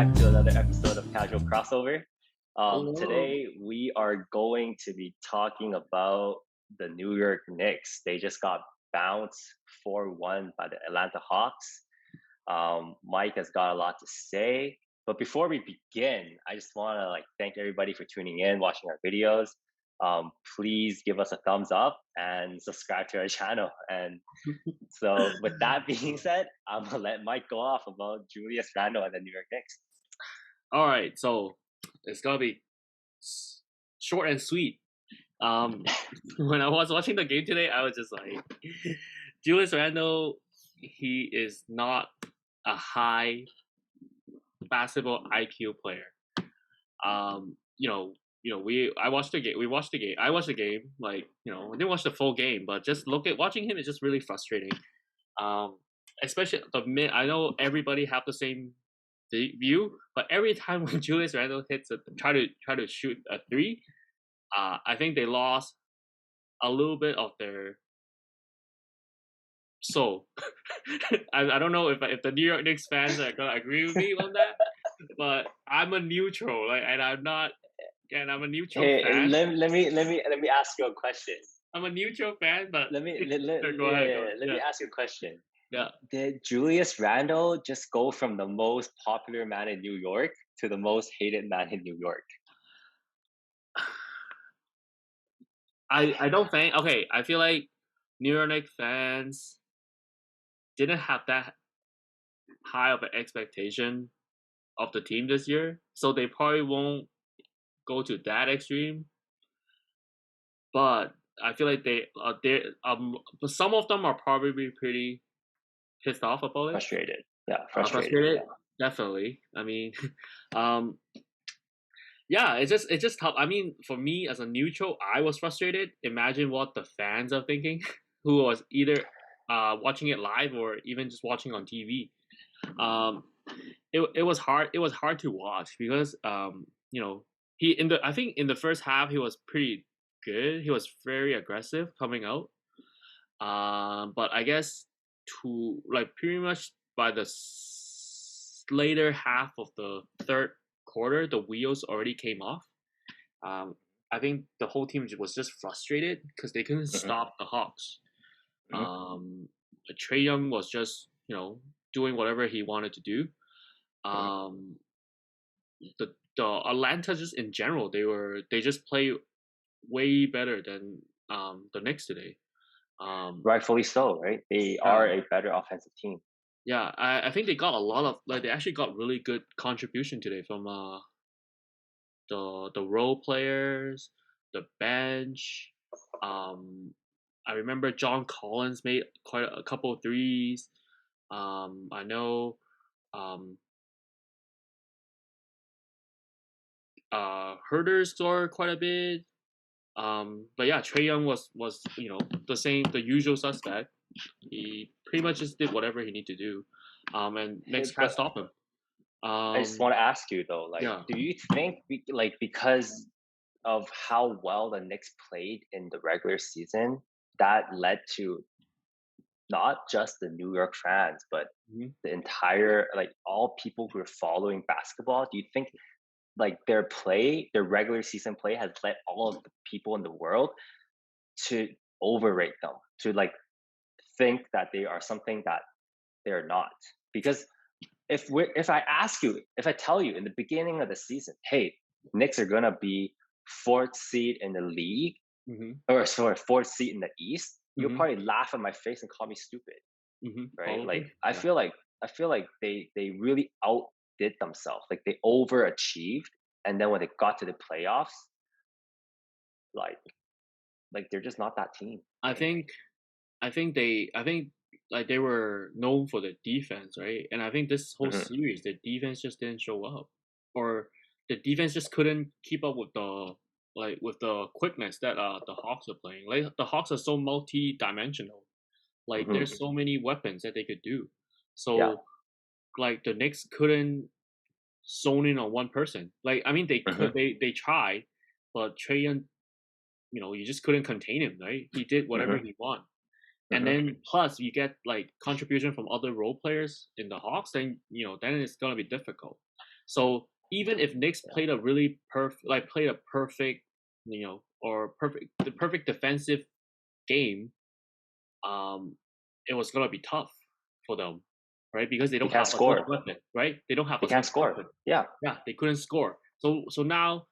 back to another episode of Casual Crossover. Hello. Today we are going to be talking about the New York Knicks. They just got bounced 4-1 by the Atlanta Hawks. Mike has got a lot to say, but before we begin, I just want to thank everybody for tuning in, watching our videos. Please give us a thumbs up and subscribe to our channel. And so with that being said, I'm gonna let Mike go off about Julius Randle and the New York Knicks. All right, so it's gonna be short and sweet. When I was watching the game today, I was just like, Julius Randle, he is not a high basketball IQ player. I watched the game. We watched the game. I watched the game. I didn't watch the full game, but just watching him is just really frustrating. Especially I know everybody have the same view, but every time when Julius Randle try to shoot a three, I think they lost a little bit of their soul. I don't know if the New York Knicks fans are gonna agree with me on that, but I'm a neutral, and I'm a neutral fan. Let me ask you a question. I'm a neutral fan, but let me go ahead. me ask you a question. Yeah. Did Julius Randle just go from the most popular man in New York to the most hated man in New York? I don't think. Okay, I feel like New York Knicks fans didn't have that high of an expectation of the team this year, so they probably won't go to that extreme. But I feel like but some of them are probably pretty pissed off about it. Frustrated. Yeah, frustrated. Yeah. Definitely. I mean, yeah, it's just tough. I mean, for me as a neutral, I was frustrated. Imagine what the fans are thinking, who was either watching it live or even just watching on TV. It was hard. It was hard to watch because I think in the first half he was pretty good. He was very aggressive coming out. But I guess pretty much by the later half of the third quarter, the wheels already came off. I think the whole team was just frustrated because they couldn't stop the Hawks. Trae Young was just doing whatever he wanted to do. The Atlanta just in general, they just play way better than the Knicks today. Rightfully so, right? They are a better offensive team. Yeah, I think they got a lot of they actually got really good contribution today from the role players, the bench. I remember John Collins made quite a couple of threes. I know Herder scored quite a bit. But yeah, Trae Young was the usual suspect. He pretty much just did whatever he needed to do, and Knicks can't stop him. I just want to ask you though, do you think because of how well the Knicks played in the regular season, that led to not just the New York fans, but the entire all people who are following basketball? Do you think their regular season play has led all of the people in the world to overrate them, to think that they are something that they're not? Because if I tell you in the beginning of the season, hey, Knicks are gonna be fourth seed in the league, or sorry, fourth seed in the East, you'll probably laugh in my face and call me stupid, right? Probably. I feel like they really outdid themselves. They overachieved, and then when they got to the playoffs, they're just not that team. I think they were known for the defense, right? And I think this whole series, the defense just didn't show up, or the defense just couldn't keep up with the quickness that the Hawks are playing. The Hawks are so multi-dimensional. There's so many weapons that they could do. So the Knicks couldn't zone in on one person. I mean, they could, they tried, but Trae Young, you just couldn't contain him, right? He did whatever he wanted. And then plus you get contribution from other role players in the Hawks, then then it's gonna be difficult. So even if Knicks played a really perfect, the perfect defensive game, it was gonna be tough for them, right? Because they They don't can't have as much score. weapon, right? They don't have They as can't much score. weapon. Yeah. Yeah, they couldn't score. So now,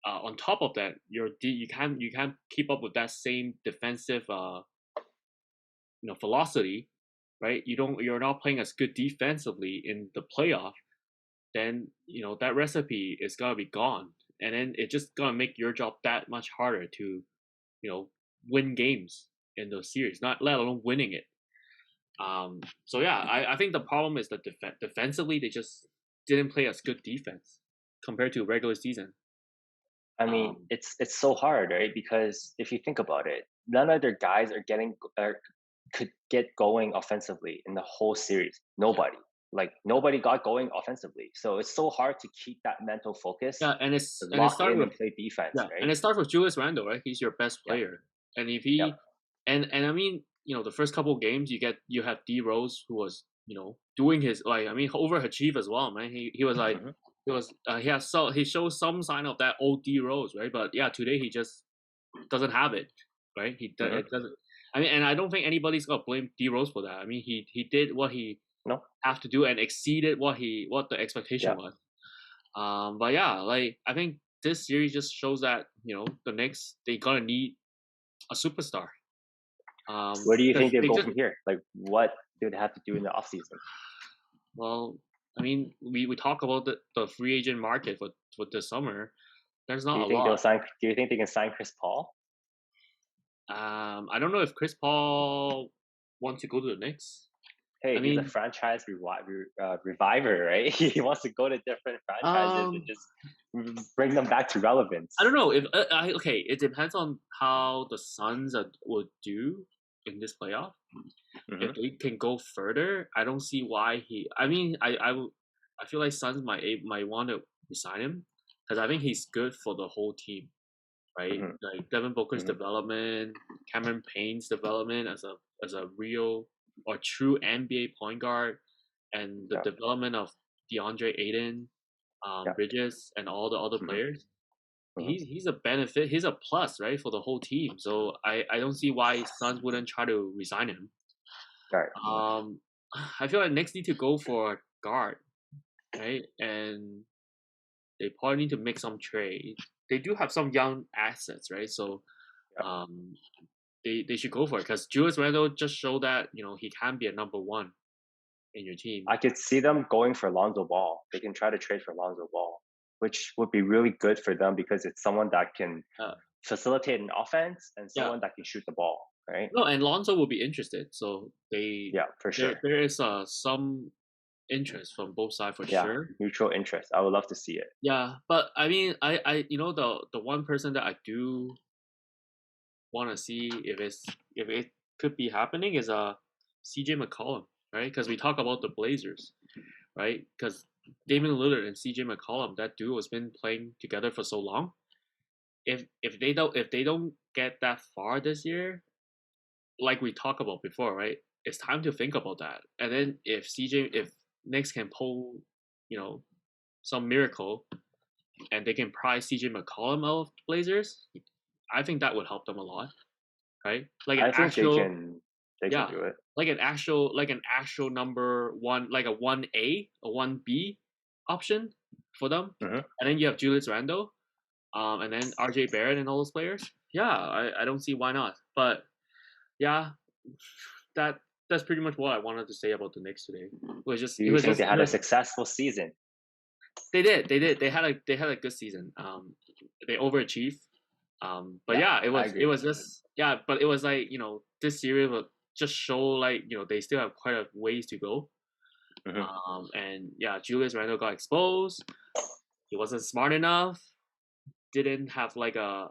on top of that, you can't keep up with that same defensive velocity, right? You're not playing as good defensively in the playoff. Then that recipe is gonna be gone, and then it's just gonna make your job that much harder to win games in those series, not let alone winning it. So yeah, I think the problem is that defensively they just didn't play as good defense compared to regular season. I mean, it's so hard, right? Because if you think about it, none of their guys could get going offensively in the whole series. Nobody. Like nobody got going offensively. So it's so hard to keep that mental focus Yeah, and to it lock started in with and play defense, and right? it starts with Julius Randle, right? He's your best Yeah. player, and if Yep. he and I mean, the first couple of games you have D Rose who was doing his overachieve as well, man. He was like he shows some sign of that old D Rose, right? But yeah, today he just doesn't have it, right? It doesn't. I mean, and I don't think anybody's gonna blame D Rose for that. I mean, he did what he No. have to do and exceeded what the expectation Yeah. was. But yeah, like I think this series just shows that the Knicks they gonna need a superstar. Where do you think Because they they go just from here? Like what do they have to do in the offseason? well, I mean, we talk about the free agent market for this summer. There's Do not you a think they'll lot. sign do you think they can sign Chris Paul? I don't know if Chris Paul wants to go to the Knicks. Hey, I he's a mean, franchise reviver, right? He wants to go to different franchises and um, just bring them back to relevance. I don't know if okay. It depends on how the Suns would do in this playoff. If Hmm. they can go further, I don't see why he. I mean, I feel like Suns might want to resign him because I think he's good for the whole team, right? Hmm. Like Devin Booker's Hmm. development, Cameron Payne's development as a real or true NBA point guard, and the Yeah. development of DeAndre Ayton, Yeah. Bridges, and all the other Hmm. players. Hmm. He's a benefit. He's a plus, right, for the whole team. So I don't see why Suns wouldn't try to resign him. All right. Um, I feel like Knicks need to go for a guard, right? And they probably need to make some trade. They do have some young assets, right? So, Yeah. um, they should go for it because Julius Randle just showed that he can be a number one in your team. I could see them going for Lonzo Ball. They can try to trade for Lonzo Ball, which would be really good for them because it's someone that can Uh, facilitate an offense and yeah, someone that can shoot the ball, right? no, and Lonzo will be interested. So Yeah, for sure. there is some interest from both sides for Yeah, sure. mutual interest. I would love to see it. Yeah, but I mean, I the one person that I do want to see if it could be happening is CJ McCollum, right? Because we talk about the Blazers, right? Because Damian Lillard and CJ McCollum, that duo has been playing together for so long. If they don't get that far this year, like we talked about before, right? It's time to think about that. And then if Knicks can pull, you know, some miracle and they can pry CJ McCollum out of the Blazers, I think that would help them a lot, right? Like an I think actual, they can yeah, do it. like an actual number one, like a 1A, a 1B option for them. Hmm. And then you have Julius Randle, and then RJ Barrett and all those players. Yeah, I don't see why not. But yeah, that that's pretty much what I wanted to say about the Knicks today. Do you think they had a successful season? They had a good season. They overachieved. But Yeah, yeah, I it agree. was just yeah, but it was like this series will just show like they still have quite a ways to go. Hmm. And yeah, Julius Randle got exposed. He wasn't smart enough. Didn't have like a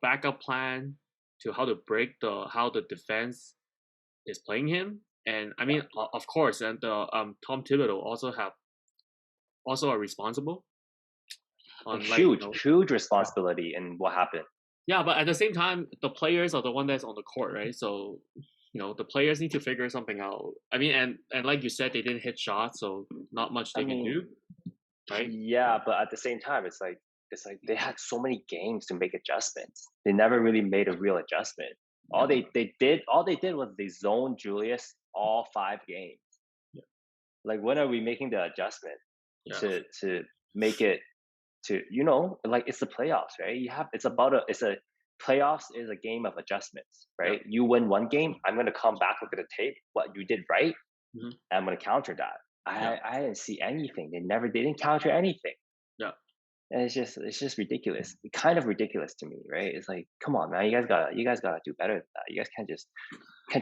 backup plan to how to break how the defense is playing him. And I Yeah, mean, of course, and the Tom Thibodeau also are responsible a on like huge responsibility in what happened. yeah, but at the same time, the players are the one that's on the court, right? So the players need to figure something out. I mean, and like you said, they didn't hit shots, so not much I they can mean, do. right? Yeah, but at the same time, it's like they had so many games to make adjustments. They never really made a real adjustment. All Yeah. they did was they zoned Julius all 5 games. Yeah. Like, when are we making the adjustment Yeah. to make it to, like, it's the playoffs, right? It's a playoffs is a game of adjustments, right? Yeah. You win one game, I'm gonna come back, look at the tape, what you did right, Mhm. and I'm gonna counter that. Yeah. I didn't see anything. They didn't counter anything. Yeah. And it's just ridiculous. Kind of ridiculous to me, right? It's like, come on, man, you guys gotta do better than that. You guys can't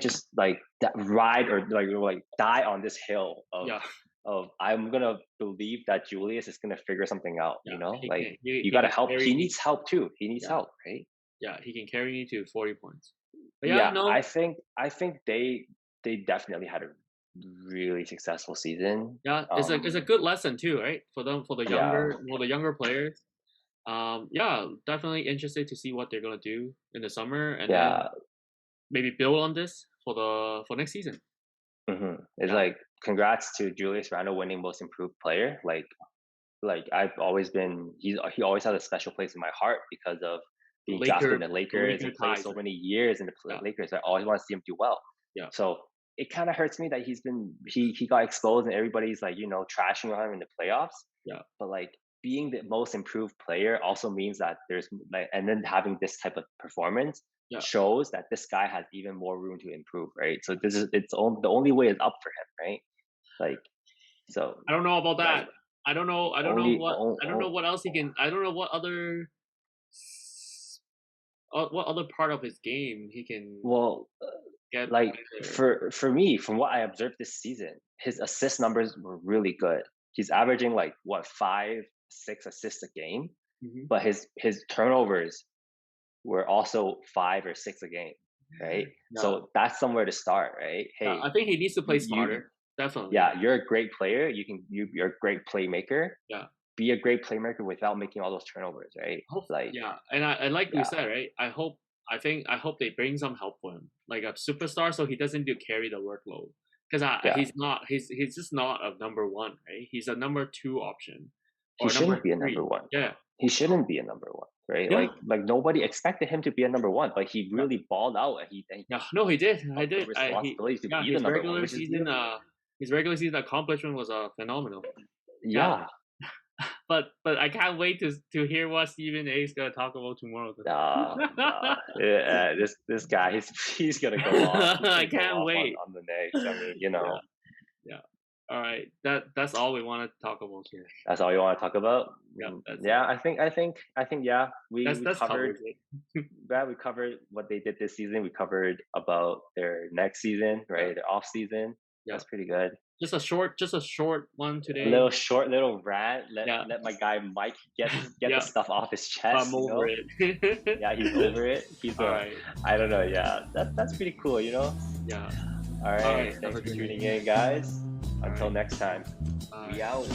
just like ride or like die on this hill Yeah. of I'm gonna believe that Julius is gonna figure something out. Yeah. Like, He you gotta can help. carry He me. needs help too. He needs Yeah. help, right? Yeah. He can carry me to 40 points. But yeah, Yeah, no. I think they definitely had a really successful season. Yeah, it's a good lesson too, right? For the Yeah. younger players. Yeah, definitely interested to see what they're gonna do in the summer, and then Yeah. maybe build on this for next season. It's Yeah, like, congrats to Julius Randle winning Most Improved Player. Like I've always been, he always has a special place in my heart because of being drafted in the The Lakers Laker and played ties, so right? many years in the Yeah, Lakers. I always want to see him do well. yeah, So it kind of hurts me that he got exposed and everybody's like, trashing on him in the playoffs. yeah, But like, being the most improved player also means that there's like, and then having this type of performance yeah. shows that this guy has even more room to improve, right? So the only way is up for him, right? Like, so I don't know about like, that. I don't know. only I don't know what else he can. I don't know what other part of his game he can well, get like, better. for me, from what I observed this season, his assist numbers were really good. He's averaging like, what, 5, 6 assists a game, Mhm. but his turnovers were also 5 or 6 a game, right? Yeah, So that's somewhere to start, right? yeah. Hey, I think he needs to play you smarter. Definitely. yeah, you're a great player. You're a great playmaker. Yeah. Be a great playmaker without making all those turnovers, right? Like, Yeah, and I like you yeah, said, right? I hope they bring some help for him, like a superstar, so he doesn't do carry the workload. Because yeah. he's just not a number one, right? He's a number two option He or number shouldn't be a three. number one. Yeah, He shouldn't be a number one, right? yeah, Like nobody expected him to be a number one, but he yeah. really balled out, and he Yeah, no, he did. I took the did. responsibility to Yeah, be the number one, which is really, his regular season accomplishment was phenomenal. Yeah, yeah. but I can't wait to hear what Stephen A is gonna talk about tomorrow. Yeah, this guy, he's gonna go off. He's I gonna go can't off wait. on the Knicks. I mean, Yeah, yeah. All right, that's all we want to talk about today. that's all you want to talk about. Yeah, that's Yeah, it. I think yeah, we That's covered. covers it. Yeah, we covered what they did this season. We covered about their next season, right? Yeah, Their off season. yeah. That's pretty good. Just a short one A today. little short, little rant. Yeah, Let my guy Mike get yeah. the stuff off his chest. I'm over it. Yeah, he's over it. He's All right. I don't know. Yeah, that's pretty cool. Yeah. All right. All right. Thanks for tuning in, guys. Until right. next time. We out.